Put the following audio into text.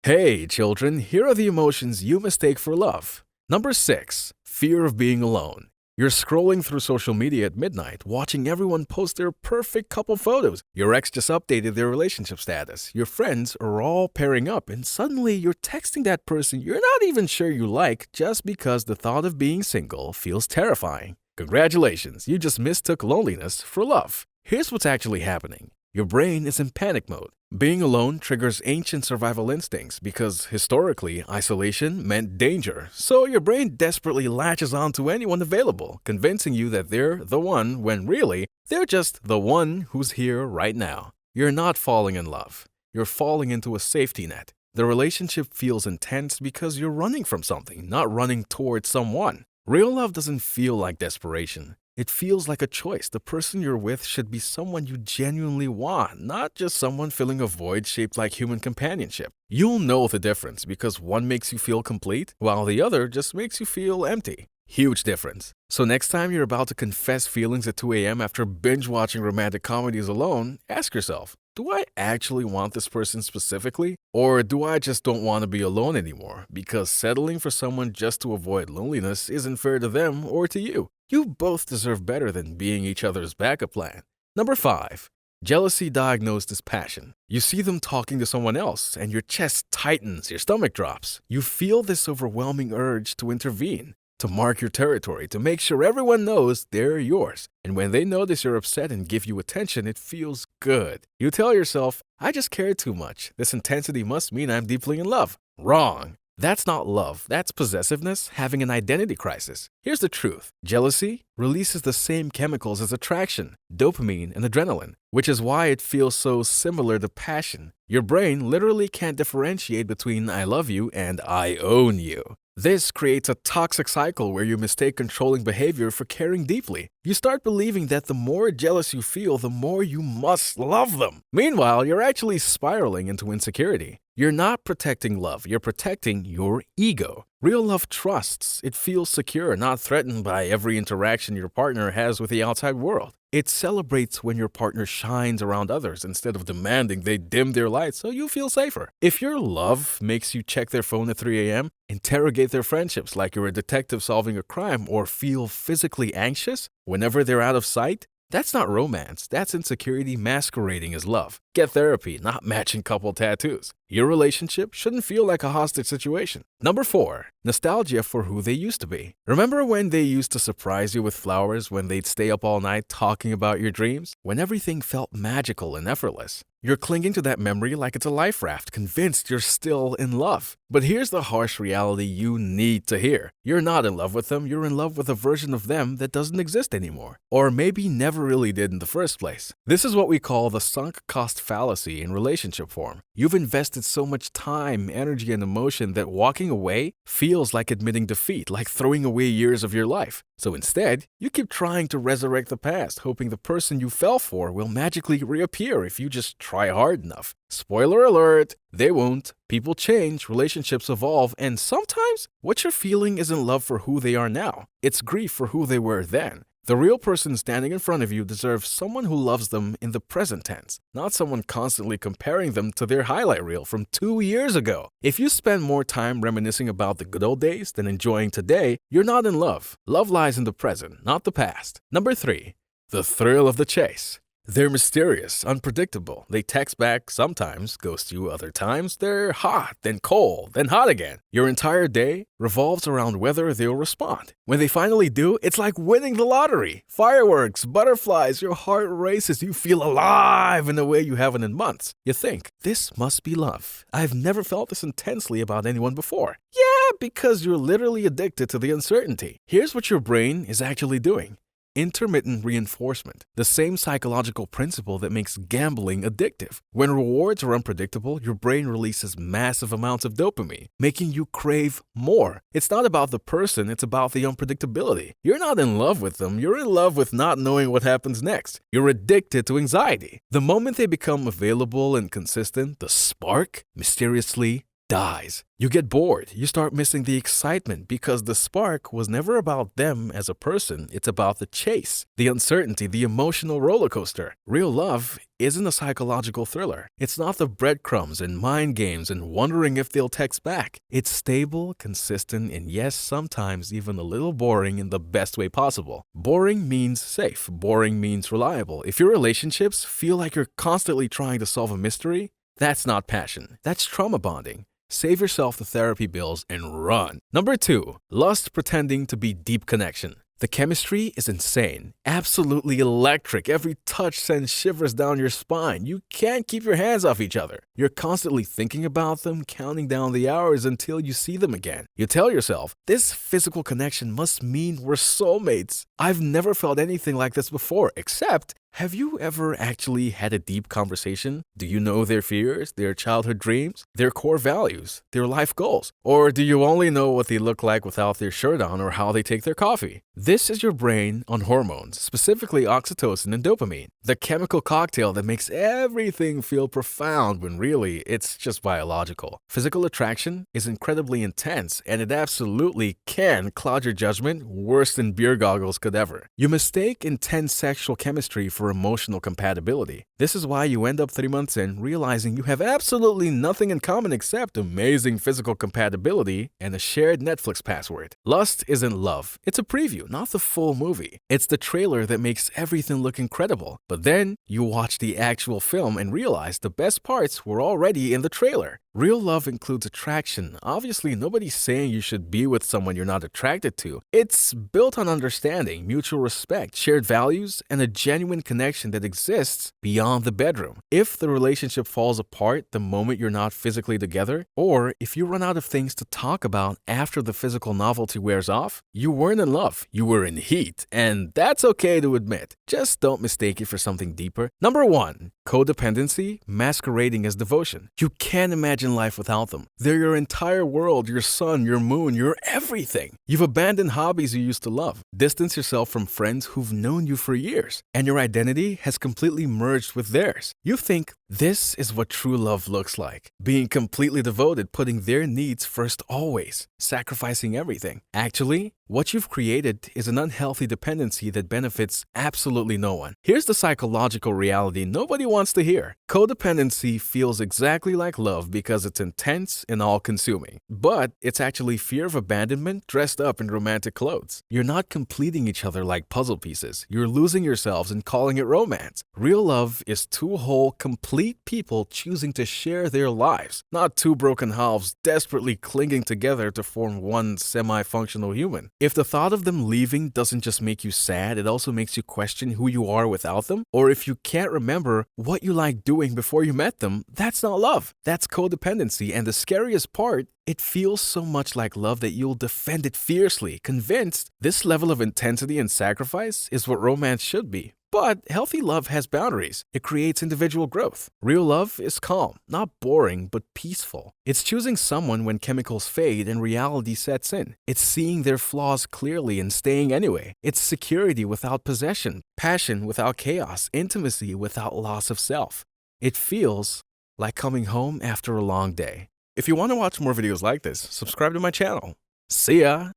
Hey, children, here are the emotions you mistake for love. Number 6, fear of being alone. You're scrolling through social media at midnight, watching everyone post their perfect couple photos. Your ex just updated their relationship status. Your friends are all pairing up, and suddenly you're texting that person you're not even sure you like just because the thought of being single feels terrifying. Congratulations, you just mistook loneliness for love. Here's what's actually happening. Your brain is in panic mode. Being alone triggers ancient survival instincts because historically, isolation meant danger. So your brain desperately latches onto anyone available, convincing you that they're the one when really, they're just the one who's here right now. You're not falling in love. You're falling into a safety net. The relationship feels intense because you're running from something, not running towards someone. Real love doesn't feel like desperation. It feels like a choice. The person you're with should be someone you genuinely want, not just someone filling a void shaped like human companionship. You'll know the difference because one makes you feel complete, while the other just makes you feel empty. Huge difference. So next time you're about to confess feelings at 2 a.m. after binge watching romantic comedies alone, ask yourself, do I actually want this person specifically? Or do I just don't want to be alone anymore? Because settling for someone just to avoid loneliness isn't fair to them or to you. You both deserve better than being each other's backup plan. Number 5. Jealousy diagnosed as passion. You see them talking to someone else and your chest tightens, your stomach drops. You feel this overwhelming urge to intervene, to mark your territory, to make sure everyone knows they're yours. And when they notice you're upset and give you attention, it feels good. You tell yourself, I just care too much. This intensity must mean I'm deeply in love. Wrong. That's not love. That's possessiveness having an identity crisis. Here's the truth. Jealousy releases the same chemicals as attraction, dopamine and adrenaline, which is why it feels so similar to passion. Your brain literally can't differentiate between I love you and I own you. This creates a toxic cycle where you mistake controlling behavior for caring deeply. You start believing that the more jealous you feel, the more you must love them. Meanwhile, you're actually spiraling into insecurity. You're not protecting love, you're protecting your ego. Real love trusts. It feels secure, not threatened by every interaction your partner has with the outside world. It celebrates when your partner shines around others instead of demanding they dim their lights so you feel safer. If your love makes you check their phone at 3 a.m., interrogate their friendships like you're a detective solving a crime, or feel physically anxious whenever they're out of sight, that's not romance. That's insecurity masquerading as love. Get therapy, not matching couple tattoos. Your relationship shouldn't feel like a hostage situation. Number 4, nostalgia for who they used to be. Remember when they used to surprise you with flowers, when they'd stay up all night talking about your dreams? When everything felt magical and effortless. You're clinging to that memory like it's a life raft, convinced you're still in love. But here's the harsh reality you need to hear. You're not in love with them, you're in love with a version of them that doesn't exist anymore. Or maybe never really did in the first place. This is what we call the sunk cost fallacy in relationship form. You've invested so much time, energy, and emotion that walking away feels like admitting defeat, like throwing away years of your life. So instead, you keep trying to resurrect the past, hoping the person you fell for will magically reappear if you just try hard enough. Spoiler alert, they won't. People change, relationships evolve, and sometimes what you're feeling isn't love for who they are now. It's grief for who they were then. The real person standing in front of you deserves someone who loves them in the present tense, not someone constantly comparing them to their highlight reel from 2 years ago. If you spend more time reminiscing about the good old days than enjoying today, you're not in love. Love lies in the present, not the past. Number 3, the thrill of the chase. They're mysterious, unpredictable. They text back sometimes, ghost you other times. They're hot, then cold, then hot again. Your entire day revolves around whether they'll respond. When they finally do, it's like winning the lottery. Fireworks, butterflies, your heart races. You feel alive in a way you haven't in months. You think, this must be love. I've never felt this intensely about anyone before. Yeah, because you're literally addicted to the uncertainty. Here's what your brain is actually doing. Intermittent reinforcement, the same psychological principle that makes gambling addictive. When rewards are unpredictable, your brain releases massive amounts of dopamine, making you crave more. It's not about the person, it's about the unpredictability. You're not in love with them, you're in love with not knowing what happens next. You're addicted to anxiety. The moment they become available and consistent, the spark mysteriously dies. You get bored. You start missing the excitement because the spark was never about them as a person. It's about the chase, the uncertainty, the emotional roller coaster. Real love isn't a psychological thriller. It's not the breadcrumbs and mind games and wondering if they'll text back. It's stable, consistent, and yes, sometimes even a little boring in the best way possible. Boring means safe. Boring means reliable. If your relationships feel like you're constantly trying to solve a mystery, that's not passion. That's trauma bonding. Save yourself the therapy bills and run. Number 2, lust pretending to be deep connection. The chemistry is insane, absolutely electric. Every touch sends shivers down your spine. You can't keep your hands off each other. You're constantly thinking about them, counting down the hours until you see them again. You tell yourself, this physical connection must mean we're soulmates. I've never felt anything like this before, except, have you ever actually had a deep conversation? Do you know their fears, their childhood dreams, their core values, their life goals? Or do you only know what they look like without their shirt on or how they take their coffee? This is your brain on hormones, specifically oxytocin and dopamine, the chemical cocktail that makes everything feel profound when really it's just biological. Physical attraction is incredibly intense and it absolutely can cloud your judgment worse than beer goggles could ever. You mistake intense sexual chemistry for emotional compatibility. This is why you end up 3 months in realizing you have absolutely nothing in common except amazing physical compatibility and a shared Netflix password. Lust isn't love. It's a preview, not the full movie. It's the trailer that makes everything look incredible. But then you watch the actual film and realize the best parts were already in the trailer. Real love includes attraction. Obviously, nobody's saying you should be with someone you're not attracted to. It's built on understanding, mutual respect, shared values, and a genuine connection that exists beyond the bedroom. If the relationship falls apart the moment you're not physically together, or if you run out of things to talk about after the physical novelty wears off, you weren't in love, you were in heat, and that's okay to admit. Just don't mistake it for something deeper. Number 1, codependency masquerading as devotion. You can't imagine life without them. They're your entire world, your sun, your moon, your everything. You've abandoned hobbies you used to love, distanced yourself from friends who've known you for years, and your identity has completely merged with theirs. You think this is what true love looks like. Being completely devoted, putting their needs first always, sacrificing everything. Actually, what you've created is an unhealthy dependency that benefits absolutely no one. Here's the psychological reality nobody wants to hear. Codependency feels exactly like love because it's intense and all-consuming. But it's actually fear of abandonment dressed up in romantic clothes. You're not completing each other like puzzle pieces. You're losing yourselves and calling it romance. Real love is two whole, complete people choosing to share their lives, not two broken halves desperately clinging together to form one semi-functional human. If the thought of them leaving doesn't just make you sad, it also makes you question who you are without them, or if you can't remember what you liked doing before you met them, that's not love. That's codependency, and the scariest part, it feels so much like love that you'll defend it fiercely, convinced this level of intensity and sacrifice is what romance should be. But healthy love has boundaries. It creates individual growth. Real love is calm, not boring, but peaceful. It's choosing someone when chemicals fade and reality sets in. It's seeing their flaws clearly and staying anyway. It's security without possession, passion without chaos, intimacy without loss of self. It feels like coming home after a long day. If you want to watch more videos like this, subscribe to my channel. See ya!